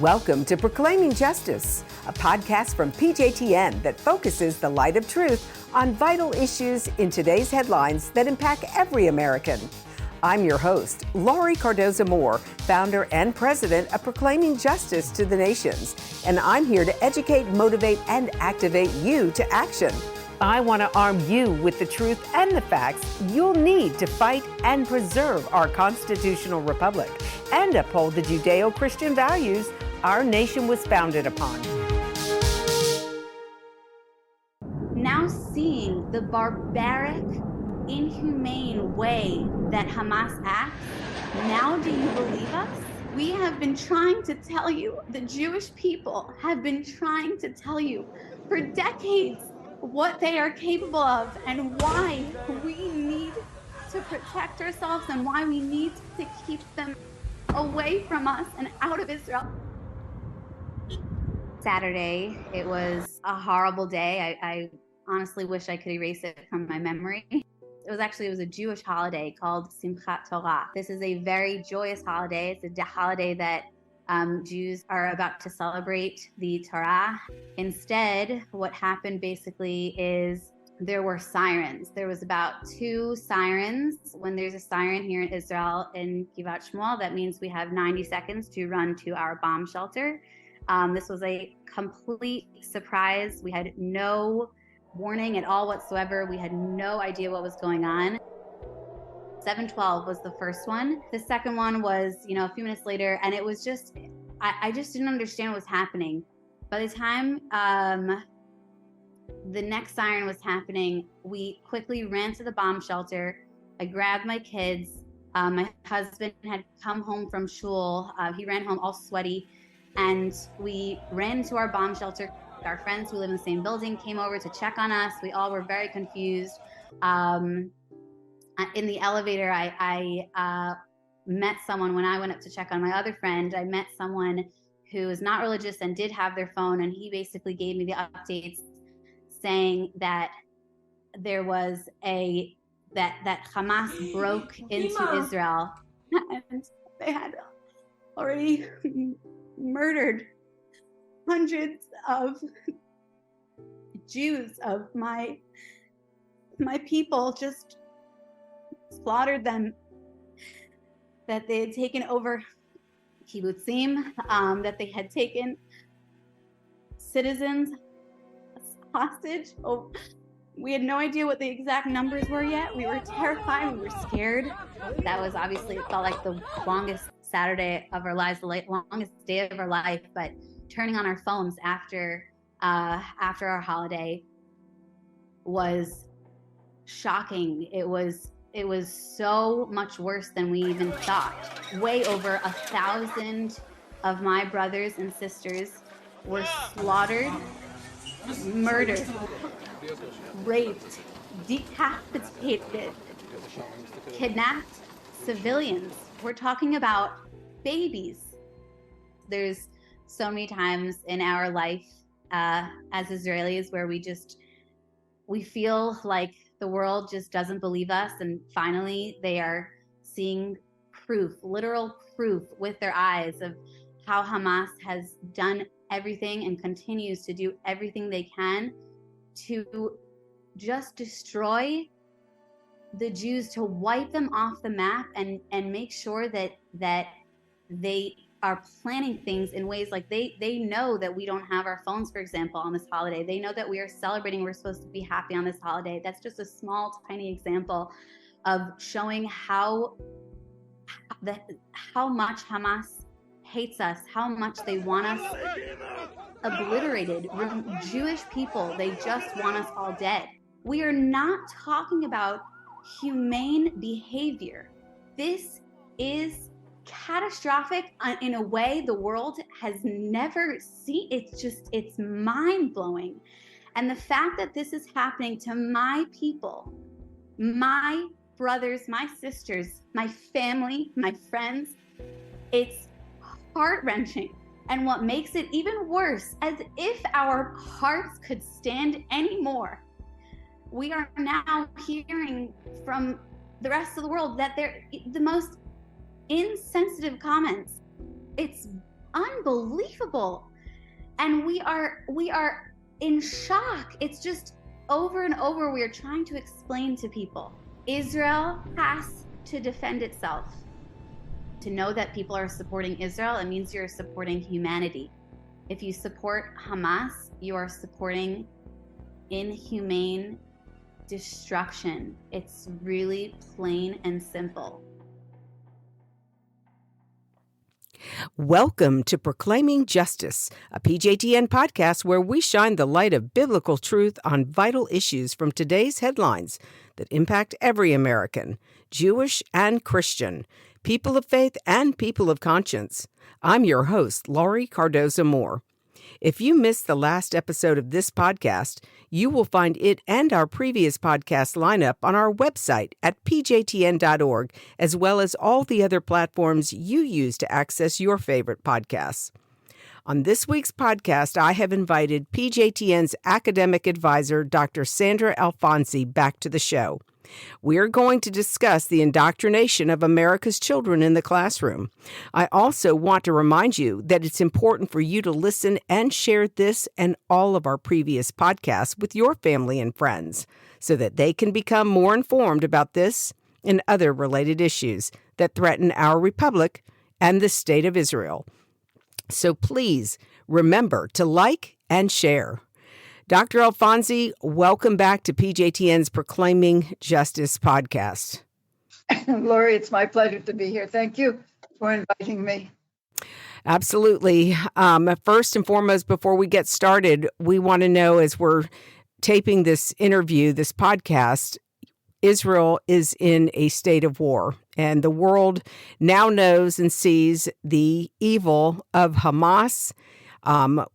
Welcome to Proclaiming Justice, a podcast from PJTN that focuses the light of truth on vital issues in today's headlines that impact every American. I'm your host, Laurie Cardoza-Moore, founder and president of Proclaiming Justice to the Nations, and I'm here to educate, motivate, and activate you to action. I want to arm you with the truth and the facts you'll need to fight and preserve our constitutional republic and uphold the Judeo-Christian values our nation was founded upon. Now seeing the barbaric, inhumane way that Hamas acts, now do you believe us? We have been trying to tell you, the Jewish people have been trying to tell you for decades what they are capable of and why we need to protect ourselves and why we need to keep them away from us and out of Israel. Saturday, it was a horrible day. I honestly wish I could erase it from my memory. It was a Jewish holiday called Simchat Torah. This is a very joyous holiday. It's a holiday that Jews are about to celebrate the Torah. Instead, what happened basically is there were sirens. There was about 2 sirens. When there's a siren here in Israel in Givat Shmuel, that means we have 90 seconds to run to our bomb shelter. This was a complete surprise. We had no warning at all whatsoever. We had no idea what was going on. 7:12 was the first one. The second one was, a few minutes later, and it was just, I just didn't understand what was happening. By the time the next siren was happening, we quickly ran to the bomb shelter. I grabbed my kids. My husband had come home from shul. He ran home all sweaty, and we ran to our bomb shelter. Our friends who live in the same building came over to check on us. We all were very confused. In the elevator, I met someone when I went up to check on my other friend. I met someone who is not religious and did have their phone, and he basically gave me the updates saying that there was that Hamas broke into Israel and they had already murdered hundreds of Jews of my people, just slaughtered them, that they had taken over kibbutzim, that they had taken citizens hostage. Oh, we had no idea what the exact numbers were yet. We were terrified. We were scared. That was obviously, it felt like the longest Saturday of our lives, the longest day of our life. But turning on our phones after our holiday was shocking. It was so much worse than we even thought. Way over 1,000 of my brothers and sisters were slaughtered, murdered, raped, decapitated, kidnapped civilians. We're talking about babies. There's so many times in our life as Israelis where we feel like the world just doesn't believe us, and finally they are seeing proof, literal proof with their eyes of how Hamas has done everything and continues to do everything they can to just destroy the Jews, to wipe them off the map and make sure that they are planning things in ways like they know that we don't have our phones, for example, on this holiday. They know that we are celebrating, we're supposed to be happy on this holiday. That's just a small, tiny example of showing how much Hamas hates us, how much they want us obliterated. We're Jewish people, they just want us all dead. We are not talking about humane behavior. This is catastrophic in a way the world has never seen. It's mind-blowing. And the fact that this is happening to my people, my brothers, my sisters, my family, my friends, it's heart-wrenching. And what makes it even worse, as if our hearts could stand anymore, we are now hearing from the rest of the world that they're the most insensitive comments. It's unbelievable. And we are in shock. It's just over and over we are trying to explain to people. Israel has to defend itself. To know that people are supporting Israel, it means you're supporting humanity. If you support Hamas, you are supporting inhumane destruction. It's really plain and simple. Welcome to Proclaiming Justice, a PJTN podcast where we shine the light of biblical truth on vital issues from today's headlines that impact every American, Jewish and Christian, people of faith and people of conscience. I'm your host, Laurie Cardoza-Moore. If you missed the last episode of this podcast, you will find it and our previous podcast lineup on our website at pjtn.org, as well as all the other platforms you use to access your favorite podcasts. On this week's podcast, I have invited PJTN's academic advisor, Dr. Sandra Alfonsi, back to the show. We are going to discuss the indoctrination of America's children in the classroom. I also want to remind you that it's important for you to listen and share this and all of our previous podcasts with your family and friends so that they can become more informed about this and other related issues that threaten our republic and the state of Israel. So please remember to like and share. Dr. Alfonsi, welcome back to PJTN's Proclaiming Justice podcast. Laurie, it's my pleasure to be here. Thank you for inviting me. Absolutely. First and foremost, before we get started, we want to know, as we're taping this interview, this podcast, Israel is in a state of war, and the world now knows and sees the evil of Hamas.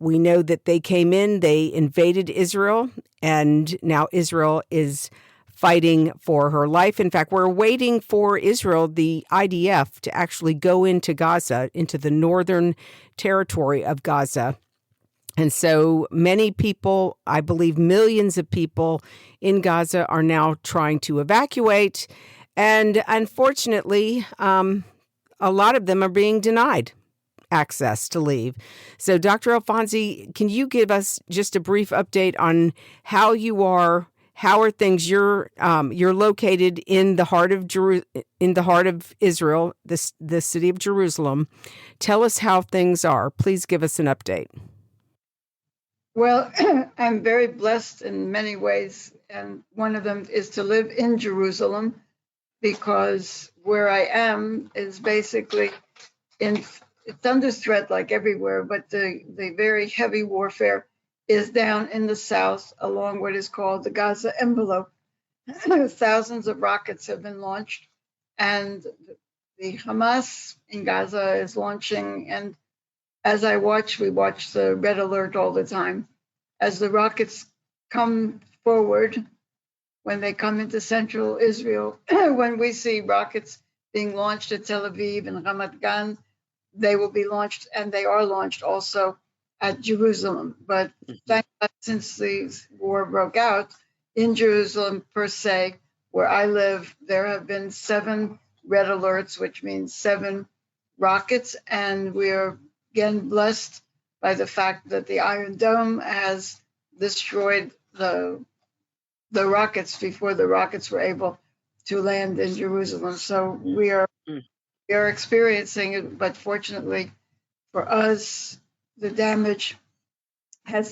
We know that they came in, they invaded Israel, and now Israel is fighting for her life. In fact, we're waiting for Israel, the IDF, to actually go into Gaza, into the northern territory of Gaza. And so many people, I believe millions of people in Gaza, are now trying to evacuate. And unfortunately, a lot of them are being denied access to leave. So, Dr. Alfonsi, can you give us just a brief update on how you are? How are things? You're located in the heart of Israel, the city of Jerusalem. Tell us how things are. Please give us an update. Well, I'm very blessed in many ways, and one of them is to live in Jerusalem, because where I am is basically it's under threat like everywhere, but the very heavy warfare is down in the south along what is called the Gaza envelope. Thousands of rockets have been launched, and the Hamas in Gaza is launching. And as we watch the red alert all the time. As the rockets come forward, when they come into central Israel, when we see rockets being launched at Tel Aviv and Ramat Gan, they will be launched, and they are launched also at Jerusalem. But thank God, since the war broke out in Jerusalem per se, where I live, there have been 7 red alerts, which means 7 rockets. And we are again blessed by the fact that the Iron Dome has destroyed the rockets before the rockets were able to land in Jerusalem. So we are experiencing it, but fortunately for us, there's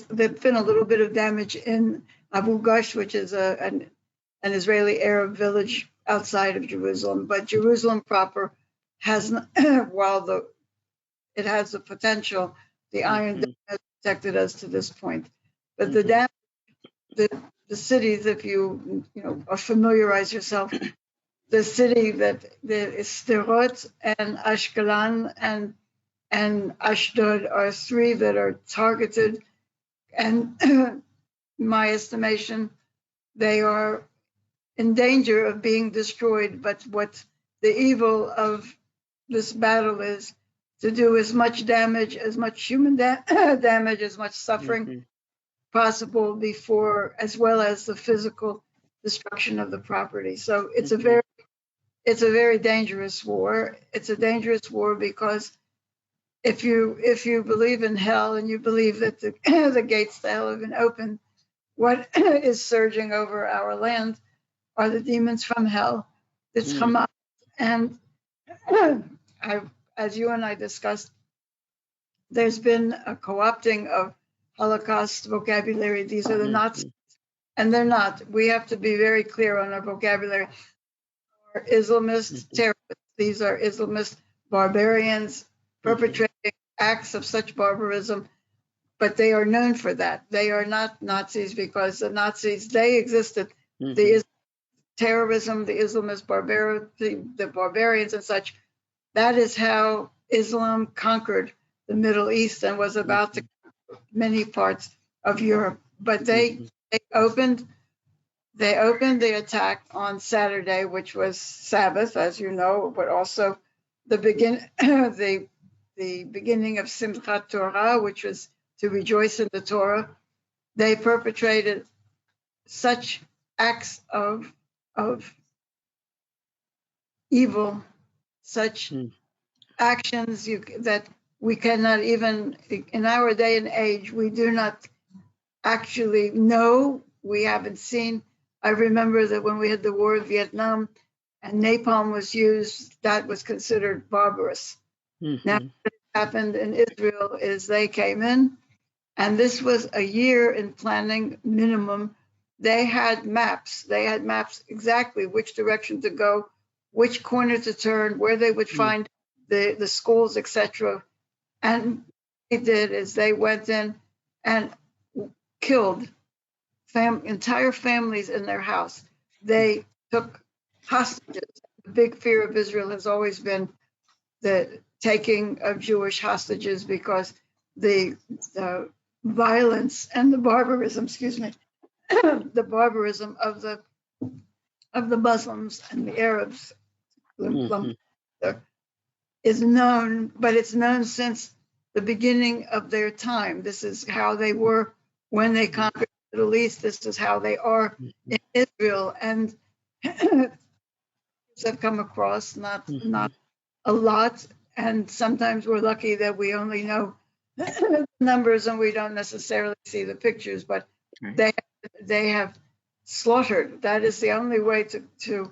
been a little bit of damage in Abu Ghosh, which is an Israeli Arab village outside of Jerusalem. But Jerusalem proper has, while it has the potential, the Iron Dome has protected us to this point. But the damage, the cities, if you familiarize yourself, the city that is Sderot and Ashkelon and Ashdod are 3 that are targeted. And in my estimation, they are in danger of being destroyed. But what the evil of this battle is to do as much damage, as much human damage, as much suffering possible before, as well as the physical destruction of the property. So it's a very dangerous war. It's a dangerous war because if you believe in hell and you believe that the the gates to hell have been opened, what is surging over our land are the demons from hell. It's Hamas. And as you and I discussed, there's been a co-opting of Holocaust vocabulary. These are the Nazis, and they're not. We have to be very clear on our vocabulary. Islamist terrorists. These are Islamist barbarians perpetrating acts of such barbarism, but they are known for that. They are not Nazis because the Nazis, they existed. The terrorism, the Islamist barbarity, the barbarians and such, that is how Islam conquered the Middle East and was about to conquer many parts of Europe. But they opened the attack on Saturday, which was Sabbath, as you know, but also the beginning of Simchat Torah, which was to rejoice in the Torah. They perpetrated such acts of evil, such actions that we cannot even, in our day and age, we do not actually know. We haven't seen. I remember that when we had the war in Vietnam and napalm was used, that was considered barbarous. Now, what happened in Israel is they came in, and this was a year in planning minimum. They had maps. They had maps exactly which direction to go, which corner to turn, where they would find the schools, etc. And what they did is they went in and killed entire families in their house. They took hostages. The big fear of Israel has always been the taking of Jewish hostages because the violence and the barbarism, the barbarism of the Muslims and the Arabs is known, but it's known since the beginning of their time. This is how they were when they conquered the Middle East. This is how they are in Israel, and have come across not a lot, and sometimes we're lucky that we only know numbers and we don't necessarily see the pictures, but they have slaughtered. That is the only way to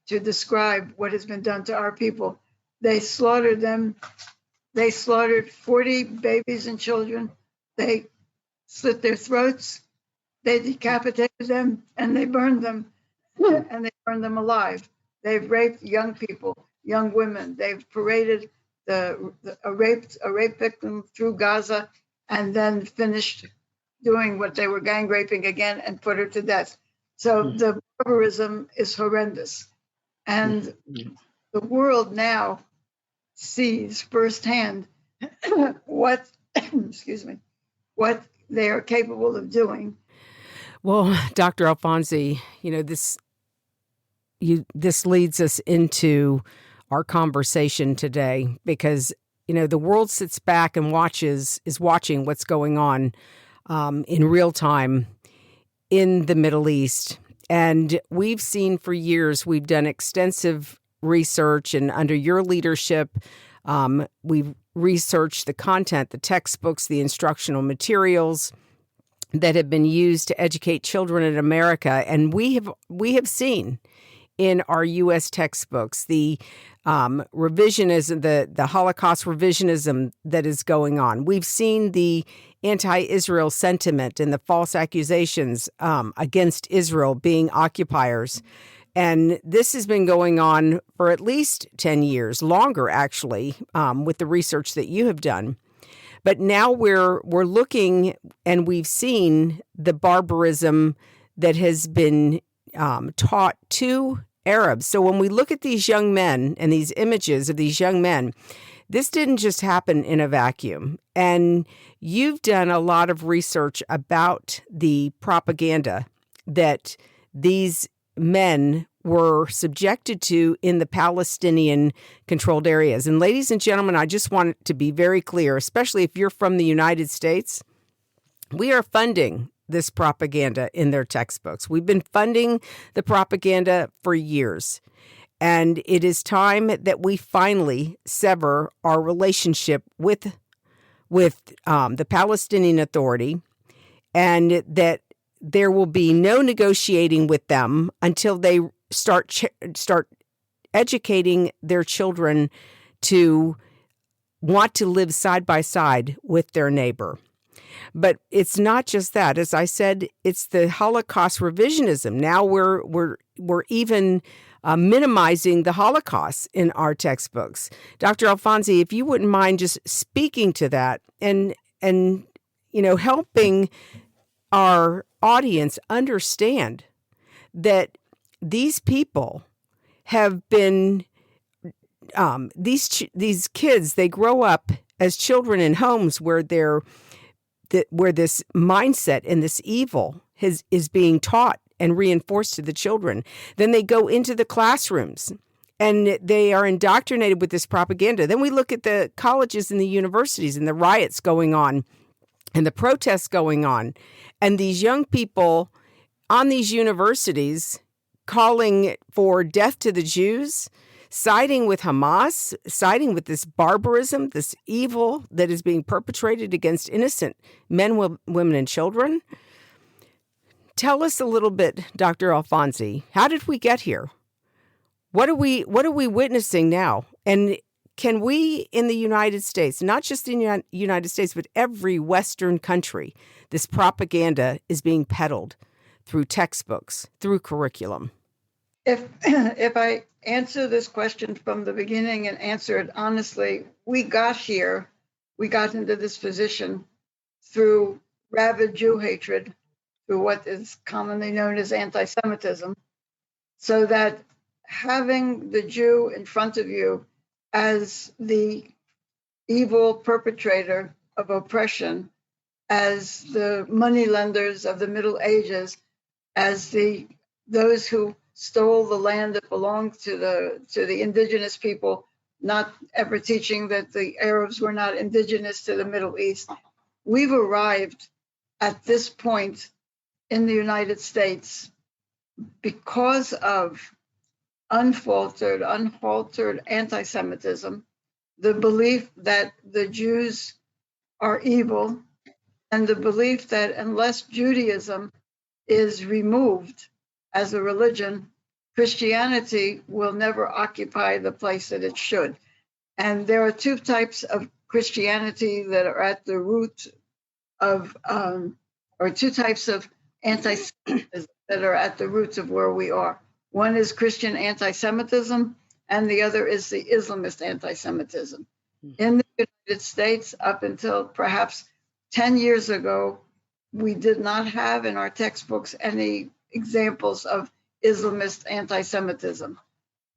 describe what has been done to our people. They slaughtered them. They slaughtered 40 babies and children. They slit their throats. They decapitated them, and they burned them, and they burned them alive. They've raped young people, young women. They've paraded a rape victim through Gaza, and then finished doing what they were gang raping again and put her to death. So the barbarism is horrendous, and the world now sees firsthand what what they are capable of doing. Well, Dr. Alfonsi, this leads us into our conversation today because, the world sits back and is watching what's going on in real time in the Middle East. And we've seen for years, we've done extensive research, and under your leadership, we've researched the content, the textbooks, the instructional materials that have been used to educate children in America. And we have seen in our U.S. textbooks the revisionism, the Holocaust revisionism that is going on. We've seen the anti-Israel sentiment and the false accusations against Israel being occupiers. And this has been going on for at least 10 years, longer actually, with the research that you have done. But now we're looking, and we've seen the barbarism that has been taught to Arabs. So when we look at these young men and these images of these young men, this didn't just happen in a vacuum. And you've done a lot of research about the propaganda that these men were subjected to in the Palestinian-controlled areas. And ladies and gentlemen, I just want it to be very clear, especially if you're from the United States, we are funding this propaganda in their textbooks. We've been funding the propaganda for years. And it is time that we finally sever our relationship with the Palestinian Authority, and that there will be no negotiating with them until they start educating their children to want to live side by side with their neighbor. But it's not just that. As I said, it's the Holocaust revisionism. Now we're even minimizing the Holocaust in our textbooks. Dr. Alfonsi, if you wouldn't mind just speaking to that and helping our audience understand that these people have been these kids, they grow up as children in homes where where this mindset and this evil is being taught and reinforced to the children. Then they go into the classrooms and they are indoctrinated with this propaganda. Then we look at the colleges and the universities and the riots going on and the protests going on, and these young people on these universities calling for death to the Jews, siding with Hamas, siding with this barbarism, this evil that is being perpetrated against innocent men, women, and children. Tell us a little bit, Dr. Alfonsi, how did we get here? What are we witnessing now? And can we in the United States, not just in the United States, but every Western country, this propaganda is being peddled through textbooks, through curriculum? If I answer this question from the beginning and answer it honestly, we got into this position through rabid Jew hatred, through what is commonly known as anti-Semitism, so that having the Jew in front of you as the evil perpetrator of oppression, as the moneylenders of the Middle Ages, as those who stole the land that belonged to the indigenous people, not ever teaching that the Arabs were not indigenous to the Middle East. We've arrived at this point in the United States because of unhaltered anti-Semitism, the belief that the Jews are evil, and the belief that unless Judaism is removed as a religion, Christianity will never occupy the place that it should. And there are two types of Christianity that are at the root of, or two types of anti-Semitism that are at the roots of where we are. One is Christian anti-Semitism, and the other is the Islamist anti-Semitism. In the United States, up until perhaps 10 years ago, we did not have in our textbooks any examples of Islamist anti-Semitism.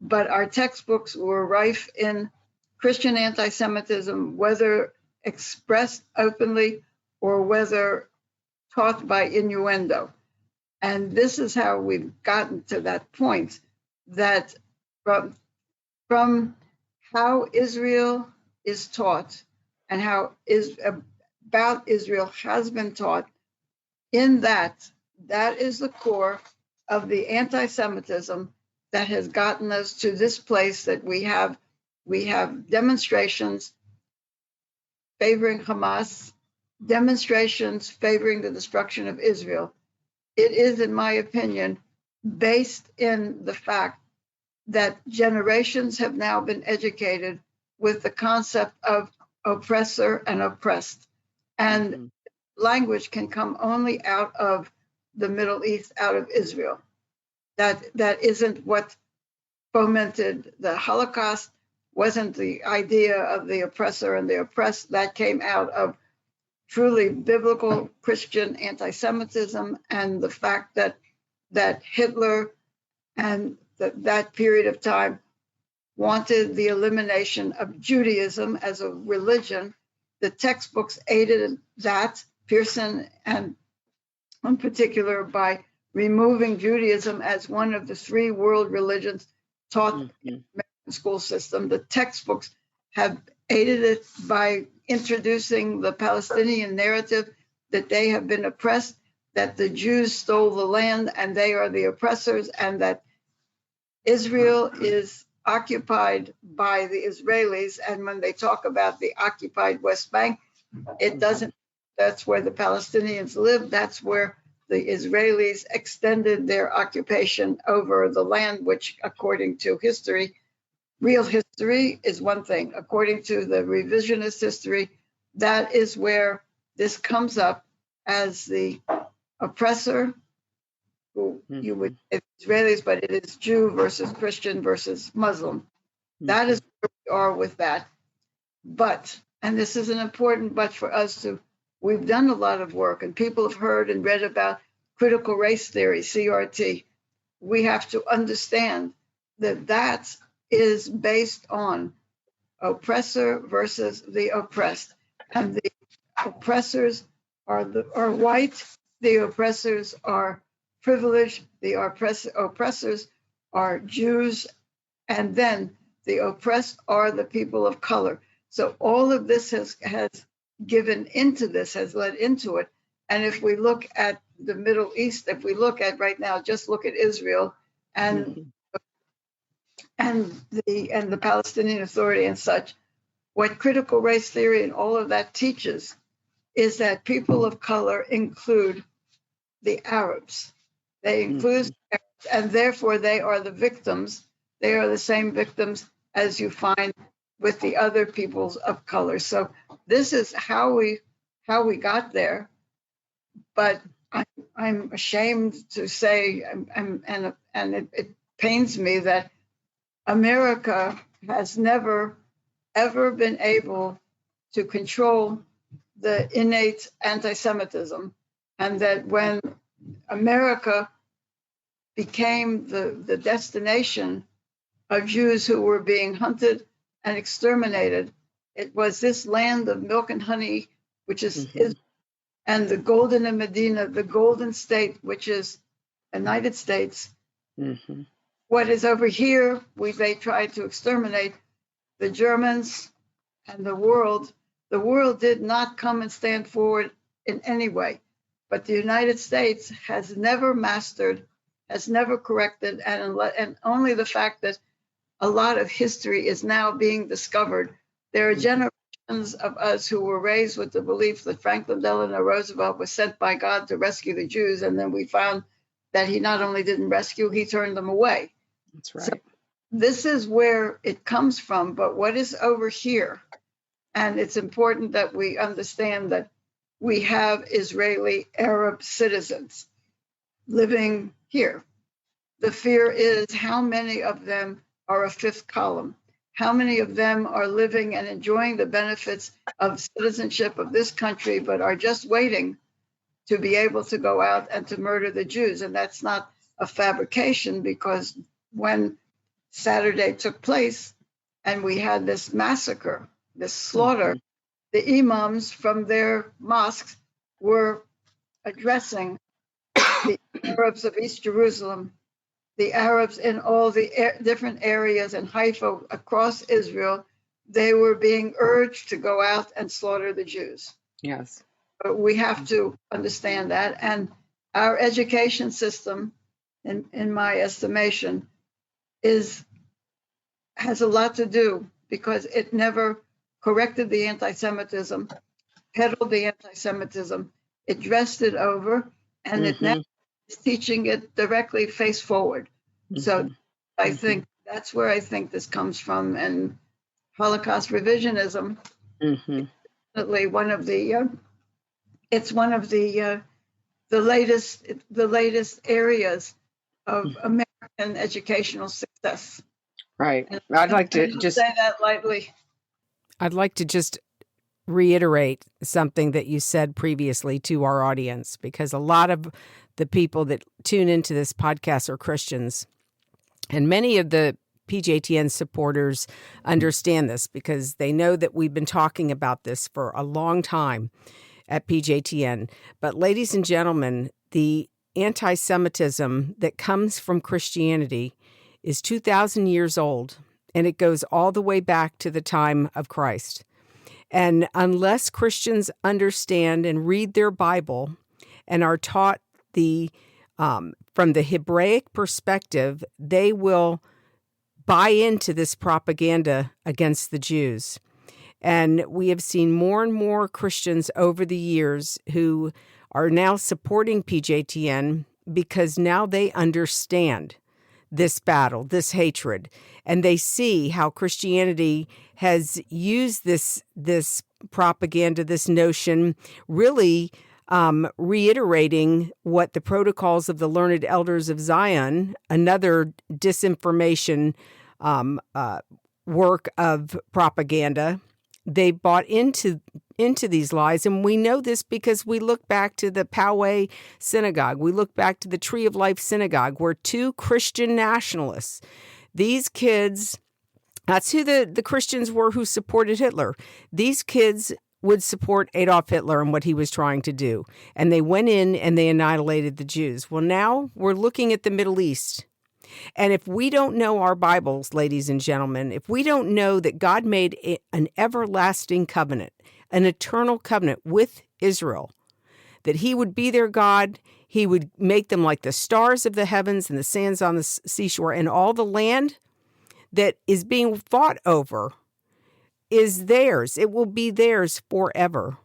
But our textbooks were rife in Christian anti-Semitism, whether expressed openly or whether taught by innuendo. And this is how we've gotten to that point, that from how Israel is taught and how about Israel has been taught, in that is the core of the anti-Semitism that has gotten us to this place that we have demonstrations favoring Hamas, demonstrations favoring the destruction of Israel. It is, in my opinion, based in the fact that generations have now been educated with the concept of oppressor and oppressed. And language can come only out of the Middle East, out of Israel. That isn't what fomented the Holocaust, wasn't the idea of the oppressor and the oppressed. That came out of truly biblical Christian anti-Semitism and the fact that Hitler and that period of time wanted the elimination of Judaism as a religion. The textbooks aided that, Pearson and in particular, by removing Judaism as one of the three world religions taught in the American school system. The textbooks have aided it by introducing the Palestinian narrative that they have been oppressed, that the Jews stole the land and they are the oppressors, and that Israel is occupied by the Israelis, and when they talk about the occupied West Bank, it doesn't, that's where the Palestinians live, that's where the Israelis extended their occupation over the land, which according to history, real history is one thing. According to the revisionist history, that is where this comes up as the oppressor, who you would say Israelis, but it is Jew versus Christian versus Muslim. That is where we are with that. But, and this is an important but for us to, we've done a lot of work and people have heard and read about critical race theory, CRT. We have to understand that that is based on oppressor versus the oppressed. And the oppressors are white, the oppressors are privileged, the oppressors are Jews, and then the oppressed are the people of color. So all of this has given into this, has led into it. And if we look at the Middle East, if we look at right now, just look at Israel and the Palestinian Authority and such, what critical race theory and all of that teaches is that people of color include the Arabs. They include Arabs, and therefore they are the victims. They are the same victims as you find with the other peoples of color. So this is how we got there. But I'm ashamed to say, and it pains me that America has never, ever been able to control the innate anti-Semitism, and that when America became the destination of Jews who were being hunted and exterminated, it was this land of milk and honey, which is Israel, and the golden in Medina, the golden state, which is the United States. What is over here, they tried to exterminate the Germans and the world. The world did not come and stand forward in any way, but the United States has never mastered, has never corrected, and only the fact that a lot of history is now being discovered. There are generations of us who were raised with the belief that Franklin Delano Roosevelt was sent by God to rescue the Jews, and then we found that he not only didn't rescue, he turned them away. That's right. So this is where it comes from, but what is over here? And it's important that we understand that we have Israeli Arab citizens living here. The fear is how many of them are a fifth column? How many of them are living and enjoying the benefits of citizenship of this country, but are just waiting to be able to go out and to murder the Jews? And that's not a fabrication, because when Saturday took place and we had this massacre, this slaughter, the imams from their mosques were addressing the Arabs of East Jerusalem, the Arabs in all the different areas in Haifa across Israel. They were being urged to go out and slaughter the Jews. Yes. But we have to understand that. And our education system, in my estimation, has a lot to do, because it never corrected the anti-Semitism, peddled the anti-Semitism, it dressed it over, and it now is teaching it directly face forward. So I think that's where I think this comes from. And Holocaust revisionism is definitely one of the it's one of the latest areas of American educational success. Right. And I'd like to don't just say that lightly. I'd like to just reiterate something that you said previously to our audience, because a lot of the people that tune into this podcast are Christians, and many of the PJTN supporters understand this because they know that we've been talking about this for a long time at PJTN. But ladies and gentlemen, the anti-Semitism that comes from Christianity is 2,000 years old, and it goes all the way back to the time of Christ. And unless Christians understand and read their Bible and are taught from the Hebraic perspective, they will buy into this propaganda against the Jews. And we have seen more and more Christians over the years who are now supporting PJTN because now they understand this battle, this hatred, and they see how Christianity has used this propaganda, this notion, really reiterating what the Protocols of the Learned Elders of Zion, another disinformation work of propaganda. They bought into these lies, and we know this because we look back to the Poway Synagogue. We look back to the Tree of Life Synagogue, where two Christian nationalists, these kids, that's who the Christians were who supported Hitler. These kids would support Adolf Hitler and what he was trying to do. And they went in and they annihilated the Jews. Well, now we're looking at the Middle East. And if we don't know our Bibles, ladies and gentlemen, if we don't know that God made an everlasting covenant, an eternal covenant with Israel, that he would be their God, he would make them like the stars of the heavens and the sands on the seashore, and all the land that is being fought over is theirs. It will be theirs forever.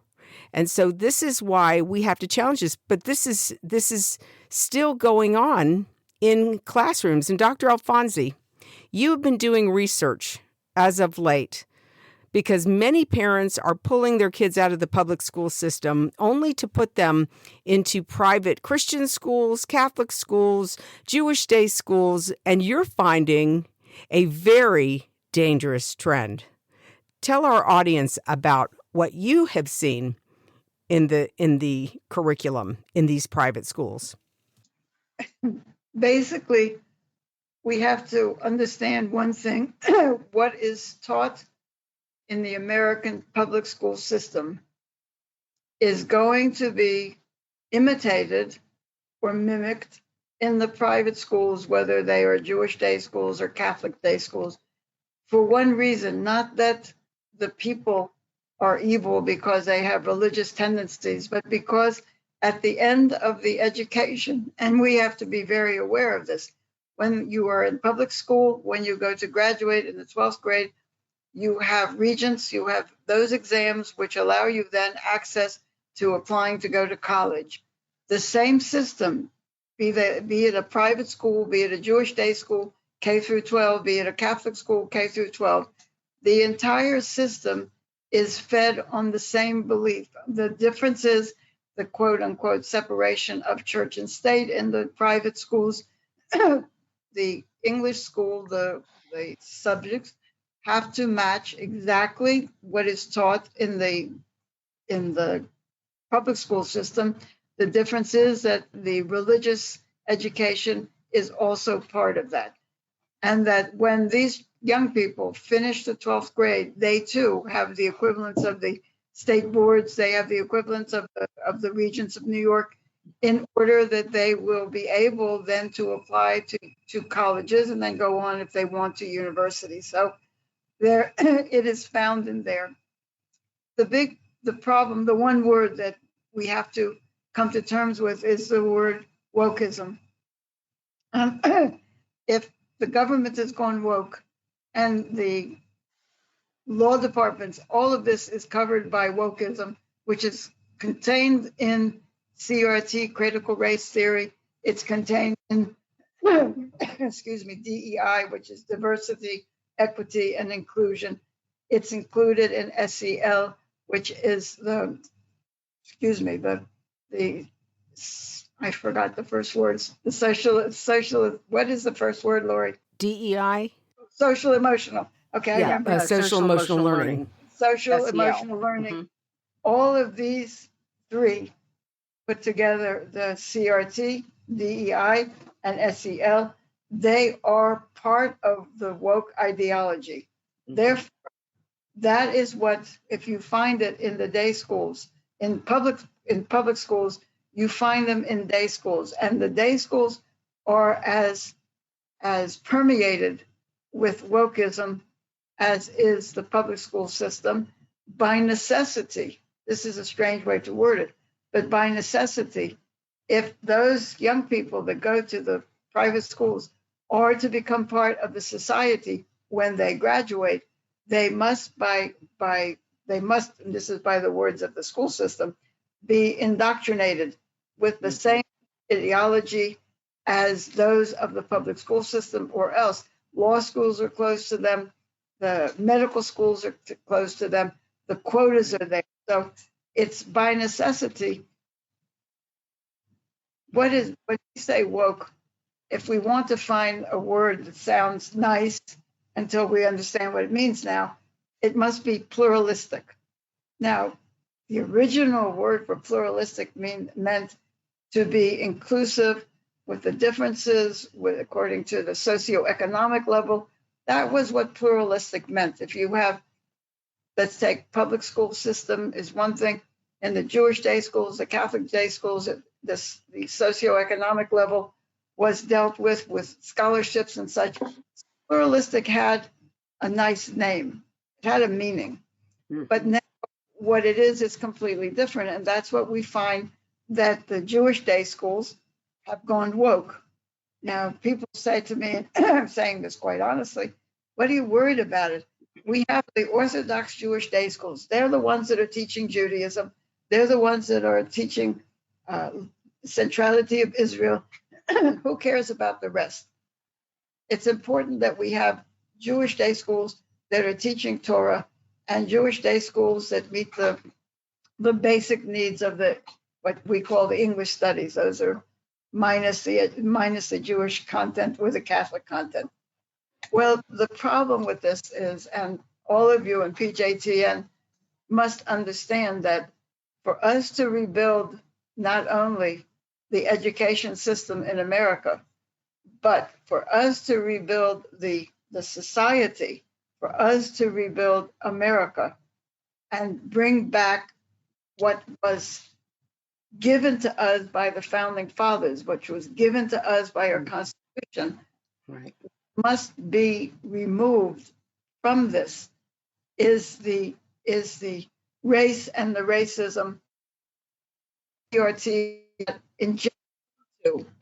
And so this is why we have to challenge this. But this is still going on in classrooms. And Dr. Alfonsi, you have been doing research as of late because many parents are pulling their kids out of the public school system only to put them into private Christian schools, Catholic schools, Jewish day schools, and you're finding a very dangerous trend. Tell our audience about what you have seen in the curriculum in these private schools. Basically, we have to understand one thing. What is taught in the American public school system is going to be imitated or mimicked in the private schools, whether they are Jewish day schools or Catholic day schools, for one reason, not that the people are evil because they have religious tendencies, but because at the end of the education, and we have to be very aware of this, when you are in public school, when you go to graduate in the 12th grade, you have regents, you have those exams which allow you then access to applying to go to college. The same system, be it a private school, be it a Jewish day school, K through 12, be it a Catholic school, K through 12, the entire system is fed on the same belief. The difference is the quote unquote separation of church and state in the private schools. The English school, the subjects have to match exactly what is taught in the public school system. The difference is that the religious education is also part of that. And that when these young people finish the 12th grade, they too have the equivalents of the state boards, they have the equivalents of the Regents of New York, in order that they will be able then to apply to colleges and then go on if they want to university. So there it is found in there. The problem, the one word that we have to come to terms with is the word wokeism. If the government has gone woke and the law departments, all of this is covered by wokeism, which is contained in CRT, critical race theory. It's contained in, DEI, which is diversity, equity, and inclusion. It's included in SEL, which is I forgot the first words. The social, what is the first word, Laurie? DEI? Social emotional. Okay, yeah, social emotional learning. Social SEL. emotional learning. Mm-hmm. All of these three put together, the CRT, DEI, and SEL, they are part of the woke ideology. Mm-hmm. Therefore, that is what, if you find it in the day schools, in public schools, you find them in day schools. And the day schools are as permeated with wokeism as is the public school system by necessity. This is a strange way to word it, but by necessity, if those young people that go to the private schools or to become part of the society when they graduate, they must and this is by the words of the school system, be indoctrinated with the same ideology as those of the public school system, or else law schools are close to them, the medical schools are close to them, the quotas are there. So it's by necessity. When you say woke, if we want to find a word that sounds nice until we understand what it means now, it must be pluralistic. Now, the original word for pluralistic meant to be inclusive with the differences, according to the socioeconomic level. That was what pluralistic meant. If you have, let's take public school system is one thing, and the Jewish day schools, the Catholic day schools, the socioeconomic level was dealt with scholarships and such. Pluralistic had a nice name. It had a meaning. But now what it is completely different. And that's what we find, that the Jewish day schools have gone woke. Now, people say to me, and I'm saying this quite honestly, what are you worried about it? We have the Orthodox Jewish day schools. They're the ones that are teaching Judaism. They're the ones that are teaching centrality of Israel. Who cares about the rest? It's important that we have Jewish day schools that are teaching Torah and Jewish day schools that meet the basic needs of what we call the English studies. Those are minus the Jewish content or the Catholic content. Well, the problem with this is, and all of you in PJTN must understand, that for us to rebuild not only the education system in America, but for us to rebuild the society, for us to rebuild America and bring back what was given to us by the founding fathers, which was given to us by our Constitution, right, must be removed from this, is the race and the racism CRT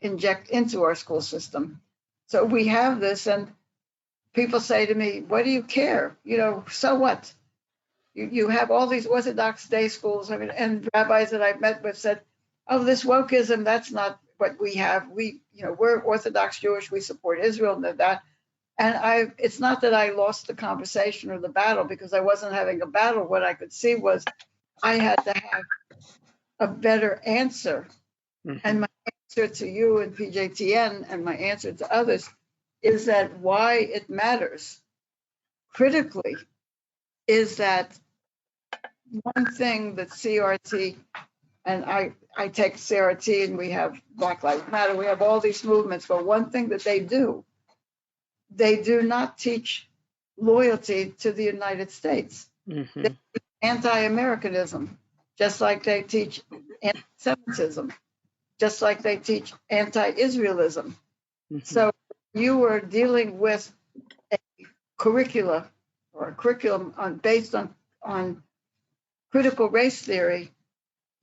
inject into our school system. So we have this, and people say to me, what do you care? So what? You have all these Orthodox day schools, and rabbis that I've met with said, oh, this wokeism, that's not what we have. We're Orthodox Jewish, we support Israel and that. And it's not that I lost the conversation or the battle, because I wasn't having a battle. What I could see was I had to have a better answer. Mm-hmm. And my answer to you and PJTN, and my answer to others, is that why it matters critically is that one thing that CRT, and I take CRT, and we have Black Lives Matter, we have all these movements, but one thing that they do not teach loyalty to the United States. Mm-hmm. They teach anti-Americanism, just like they teach antisemitism, just like they teach anti-Israelism. Mm-hmm. So you are dealing with a curriculum based on critical race theory.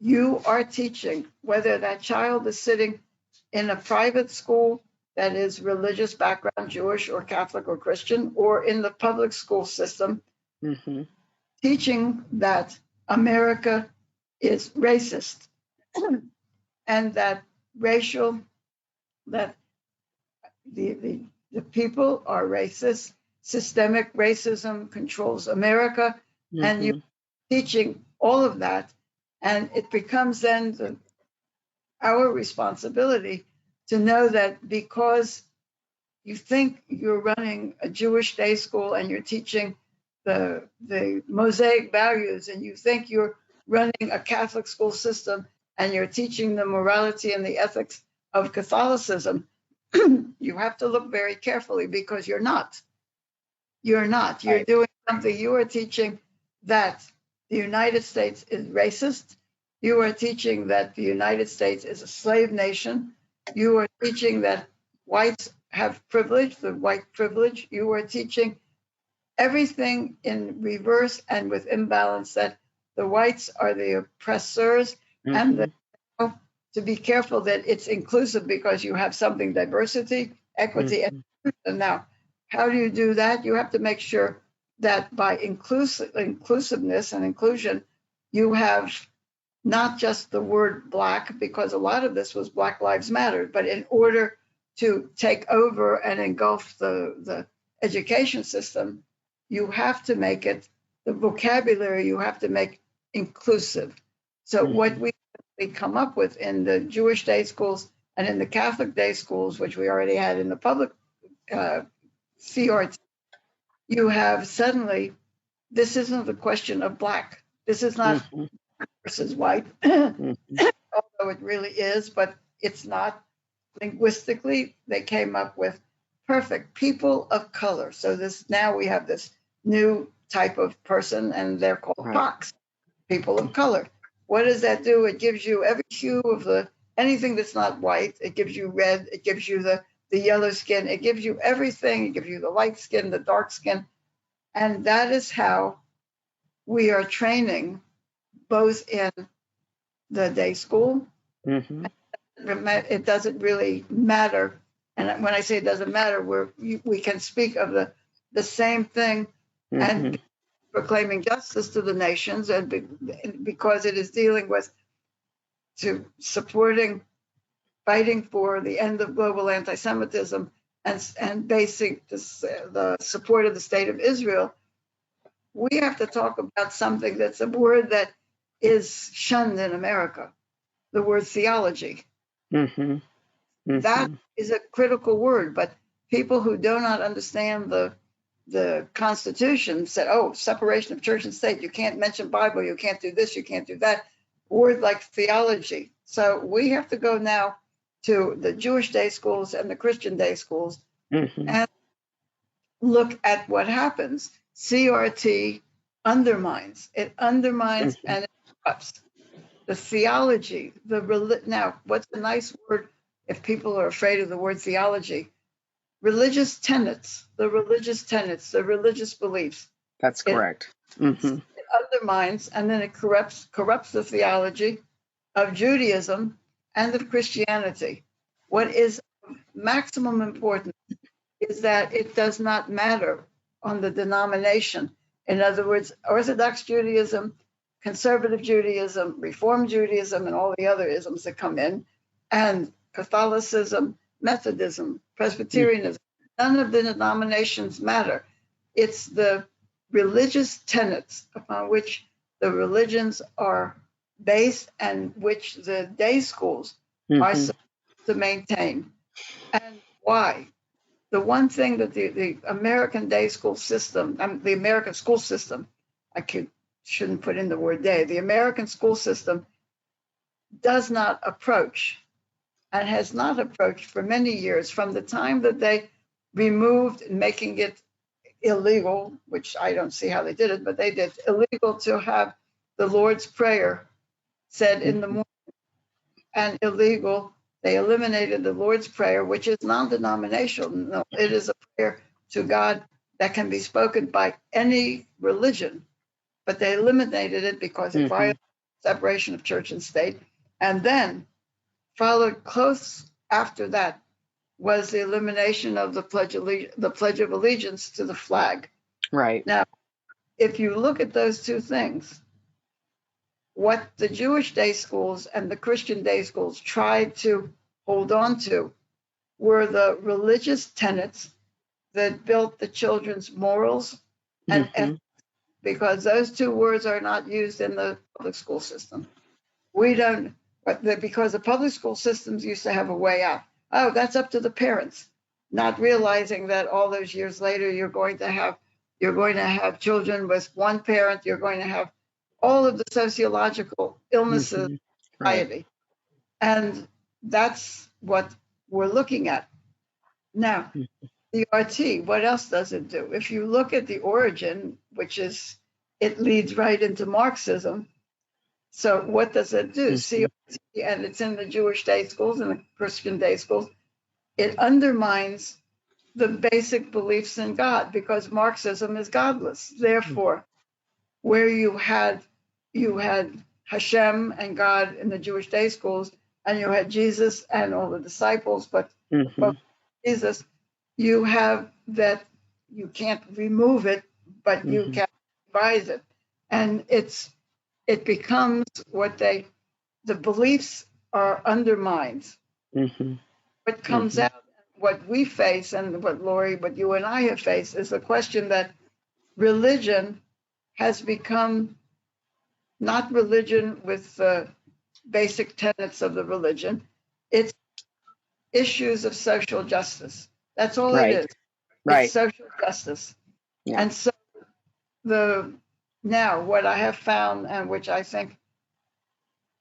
You are teaching, whether that child is sitting in a private school that is religious background, Jewish or Catholic or Christian, or in the public school system, mm-hmm, teaching that America is racist and that that the people are racist, systemic racism controls America, mm-hmm, and you're teaching all of that. And it becomes then our responsibility to know that because you think you're running a Jewish day school and you're teaching the Mosaic values, and you think you're running a Catholic school system and you're teaching the morality and the ethics of Catholicism, you have to look very carefully, because you're not. You're not. You're doing something. You are teaching that the United States is racist. You are teaching that the United States is a slave nation. You are teaching that whites have privilege, the white privilege. You are teaching everything in reverse and with imbalance, that the whites are the oppressors, mm-hmm, and to be careful that it's inclusive, because you have something diversity, equity, mm-hmm, and Now, how do you do that? You have to make sure that by inclusiveness and inclusion, you have not just the word Black, because a lot of this was Black Lives Matter, but in order to take over and engulf the education system, you have to make it, the vocabulary you have to make inclusive. So what we come up with in the Jewish day schools and in the Catholic day schools, which we already had in the public CRT, you have suddenly, this isn't a question of Black. This is not versus white, although it really is, but it's not. Linguistically, they came up with perfect people of color. So now we have this new type of person, and they're called POCs, people of color. What does that do? It gives you every hue of anything that's not white. It gives you red. It gives you the yellow skin. It gives you everything. It gives you the light skin, the dark skin. And that is how we are training both in the day school. It doesn't really matter. And when I say it doesn't matter, we can speak of the same thing and proclaiming justice to the nations, and because it is dealing with supporting, fighting for the end of global anti-Semitism and basic the support of the state of Israel. We have to talk about something that's a word that is shunned in America, the word theology. That is a critical word, but people who do not understand the Constitution said, oh, separation of church and state, you can't mention Bible, you can't do this, you can't do that. Word like theology. So we have to go now to the Jewish day schools and the Christian day schools and look at what happens. CRT undermines. It undermines and it corrupts the theology, now, what's a nice word if people are afraid of the word theology? Religious tenets, the religious beliefs. That's correct. It undermines, and then it corrupts the theology of Judaism and of Christianity. What is of maximum importance is that it does not matter on the denomination. In other words, Orthodox Judaism, Conservative Judaism, Reform Judaism, and all the other isms that come in, and Catholicism, Methodism, Presbyterianism, none of the denominations matter. It's the religious tenets upon which the religions are based and which the day schools are supposed to maintain. And why? The one thing that the American day school system, the American school system, shouldn't put in the word day, the American school system does not approach and has not approached for many years, from the time that they removed making it illegal, which I don't see how they did it, but they did illegal to have the Lord's Prayer said in the morning, and illegal, they eliminated the Lord's Prayer, which is non-denominational. No, it is a prayer to God that can be spoken by any religion. But they eliminated it because it violated separation of church and state. And then followed close after that was the elimination of the Pledge of Allegiance to the flag. Right. Now, if you look at those two things, what the Jewish day schools and the Christian day schools tried to hold on to were the religious tenets that built the children's morals and ethics, because those two words are not used in the public school system. We don't, because the public school systems used to have a way out. Oh, that's up to the parents, not realizing that all those years later, you're going to have children with one parent, you're going to have all of the sociological illnesses, society. And that's what we're looking at. Now, the RT, what else does it do? If you look at the origin, which is, it leads right into Marxism. So what does it do? CRT, and it's in the Jewish day schools and the Christian day schools. It undermines the basic beliefs in God, because Marxism is godless. Therefore, where you had Hashem and God in the Jewish day schools, and you had Jesus and all the disciples, but Jesus, you have that you can't remove it, but you can revise it. And it becomes the beliefs are undermined. What comes out, what we face, and what Laurie, what you and I have faced, is the question that religion has become not religion with the basic tenets of the religion. It's issues of social justice. That's all it is. It's social justice. Yeah. And so now what I have found, and which I think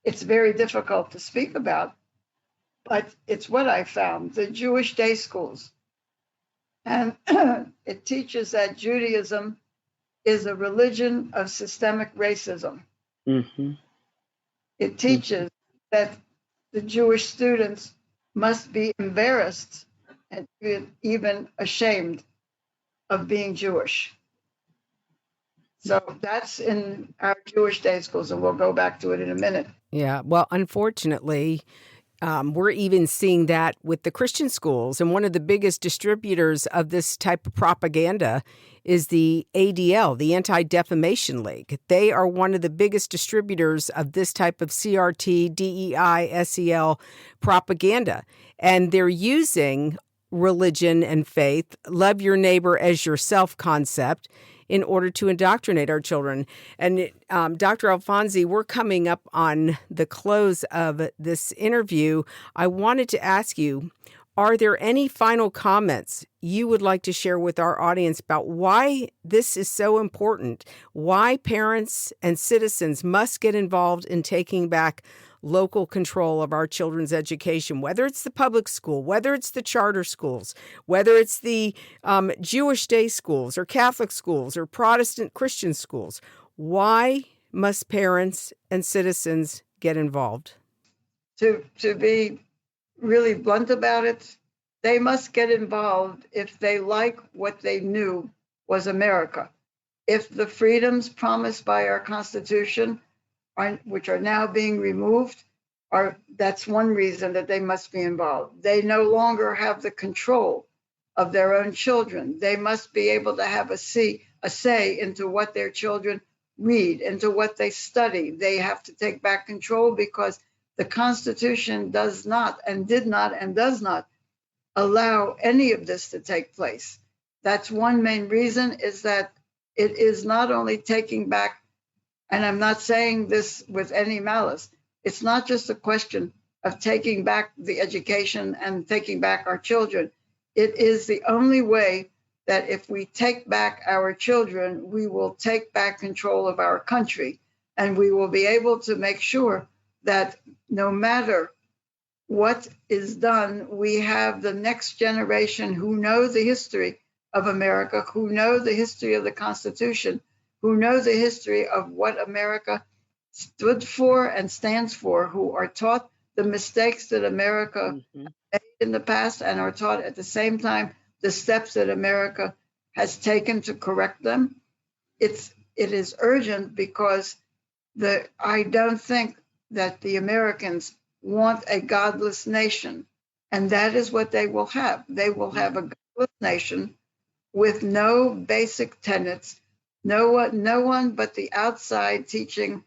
it's very difficult to speak about, but it's what I found, the Jewish day schools. And it teaches that Judaism is a religion of systemic racism. It teaches that the Jewish students must be embarrassed and even ashamed of being Jewish. So that's in our Jewish day schools, and we'll go back to it in a minute. Yeah, well, unfortunately, we're even seeing that with the Christian schools. And one of the biggest distributors of this type of propaganda is the ADL, the Anti-Defamation League. They are one of the biggest distributors of this type of CRT, DEI, SEL propaganda. And they're using religion and faith, love your neighbor as yourself concept, in order to indoctrinate our children. And Dr. Alfonsi, we're coming up on the close of this interview. I wanted to ask you, are there any final comments you would like to share with our audience about why this is so important, why parents and citizens must get involved in taking back local control of our children's education, whether it's the public school, whether it's the charter schools, whether it's the Jewish day schools or Catholic schools or Protestant Christian schools? Why must parents and citizens get involved? To be really blunt about it, they must get involved if they like what they knew was America. If the freedoms promised by our Constitution, which are now being removed, that's one reason that they must be involved. They no longer have the control of their own children. They must be able to have a say into what their children read, into what they study. They have to take back control because the Constitution does not and did not and does not allow any of this to take place. That's one main reason, is that it is not only taking back, and I'm not saying this with any malice, it's not just a question of taking back the education and taking back our children. It is the only way that if we take back our children, we will take back control of our country, and we will be able to make sure that no matter what is done, we have the next generation who know the history of America, who know the history of the Constitution, who know the history of what America stood for and stands for, who are taught the mistakes that America made in the past and are taught at the same time the steps that America has taken to correct them. It is urgent because I don't think that the Americans want a godless nation, and that is what they will have. They will have a godless nation with no basic tenets, no one but the outside teaching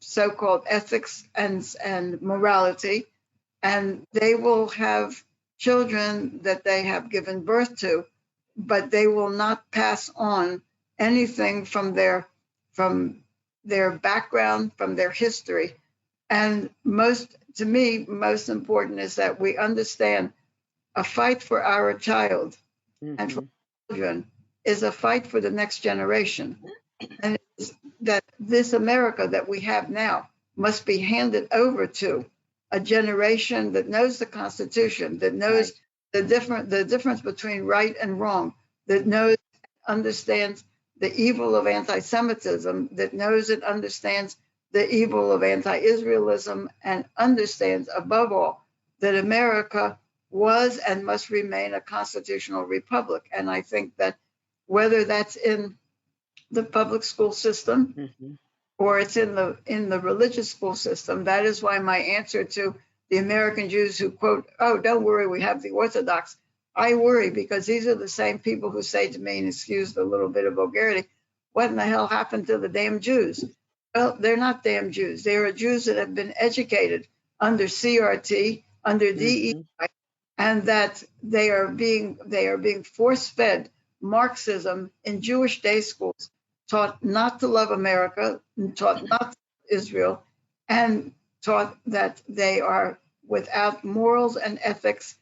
so-called ethics and morality, and they will have children that they have given birth to, but they will not pass on anything from their background, from their history. And to me, most important is that we understand a fight for our child and for children is a fight for the next generation. And it's that this America that we have now must be handed over to a generation that knows the Constitution, that knows the difference between right and wrong, that knows, understands the evil of anti-Semitism, that knows and understands the evil of anti-Israelism, and understands above all that America was and must remain a constitutional republic. And I think that whether that's in the public school system or it's in the religious school system, that is why my answer to the American Jews who quote, "Oh, don't worry, we have the Orthodox," I worry because these are the same people who say to me, and excuse the little bit of vulgarity, what in the hell happened to the damn Jews? Well, they're not damn Jews. They are Jews that have been educated under CRT, under DEI, and that they are being force-fed Marxism in Jewish day schools, taught not to love America, taught not to love Israel, and taught that they are without morals and ethics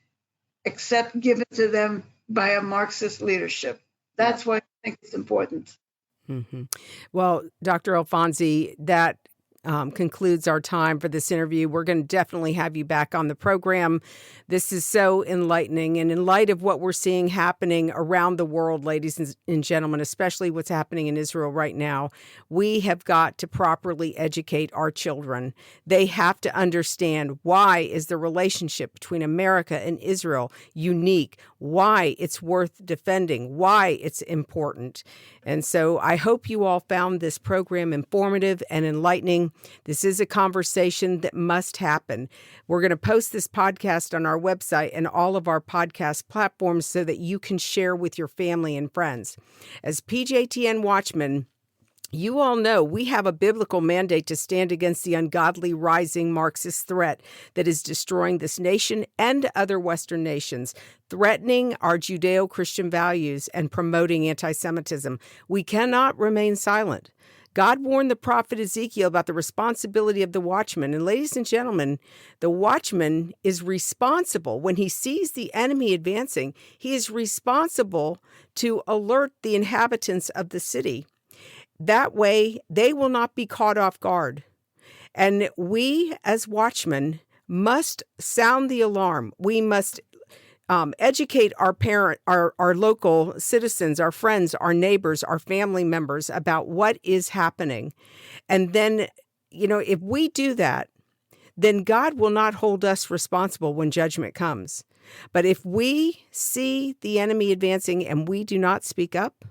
except given to them by a Marxist leadership. That's why I think it's important. Well, Dr. Alfonsi, that concludes our time for this interview. We're going to definitely have you back on the program. This is so enlightening. And in light of what we're seeing happening around the world, ladies and gentlemen, especially what's happening in Israel right now, we have got to properly educate our children. They have to understand why is the relationship between America and Israel unique, why it's worth defending, why it's important. And so I hope you all found this program informative and enlightening. This is a conversation that must happen. We're going to post this podcast on our website and all of our podcast platforms so that you can share with your family and friends. As PJTN Watchmen, you all know we have a biblical mandate to stand against the ungodly rising Marxist threat that is destroying this nation and other Western nations, threatening our Judeo-Christian values and promoting anti-Semitism. We cannot remain silent. God warned the prophet Ezekiel about the responsibility of the watchman. And ladies and gentlemen, the watchman is responsible when he sees the enemy advancing. He is responsible to alert the inhabitants of the city. That way, they will not be caught off guard. And we, as watchmen, must sound the alarm. We must educate our local citizens, our friends, our neighbors, our family members about what is happening. And then, if we do that, then God will not hold us responsible when judgment comes. But if we see the enemy advancing and we do not speak up,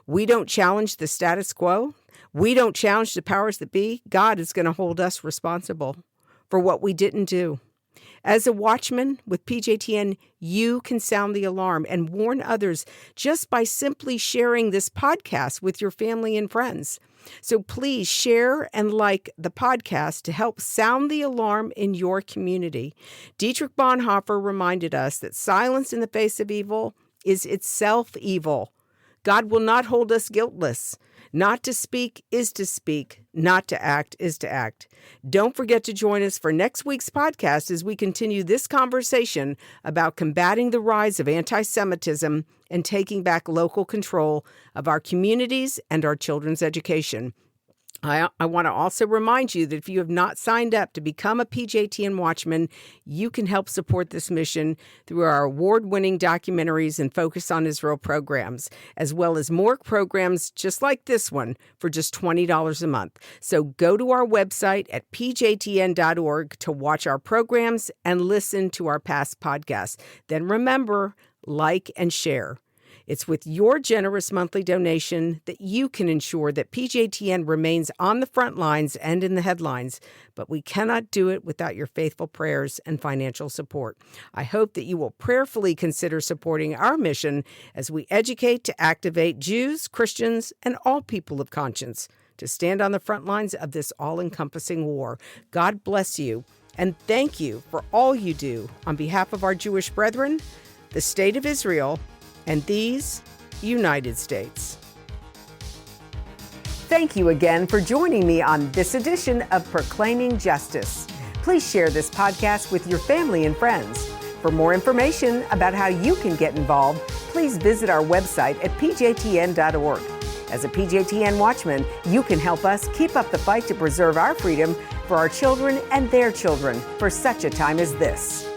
we don't challenge the status quo, we don't challenge the powers that be, God is going to hold us responsible for what we didn't do. As a watchman with PJTN, you can sound the alarm and warn others just by simply sharing this podcast with your family and friends. So please share and like the podcast to help sound the alarm in your community. Dietrich Bonhoeffer reminded us that silence in the face of evil is itself evil. God will not hold us guiltless. Not to speak is to speak. Not to act is to act. Don't forget to join us for next week's podcast as we continue this conversation about combating the rise of anti-Semitism and taking back local control of our communities and our children's education. I want to also remind you that if you have not signed up to become a PJTN Watchman, you can help support this mission through our award-winning documentaries and Focus on Israel programs, as well as more programs just like this one for just $20 a month. So go to our website at pjtn.org to watch our programs and listen to our past podcasts. Then remember, like and share. It's with your generous monthly donation that you can ensure that PJTN remains on the front lines and in the headlines, but we cannot do it without your faithful prayers and financial support. I hope that you will prayerfully consider supporting our mission as we educate to activate Jews, Christians, and all people of conscience to stand on the front lines of this all-encompassing war. God bless you, and thank you for all you do on behalf of our Jewish brethren, the State of Israel, and these United States. Thank you again for joining me on this edition of Proclaiming Justice. Please share this podcast with your family and friends. For more information about how you can get involved, please visit our website at pjtn.org. As a PJTN Watchman, you can help us keep up the fight to preserve our freedom for our children and their children for such a time as this.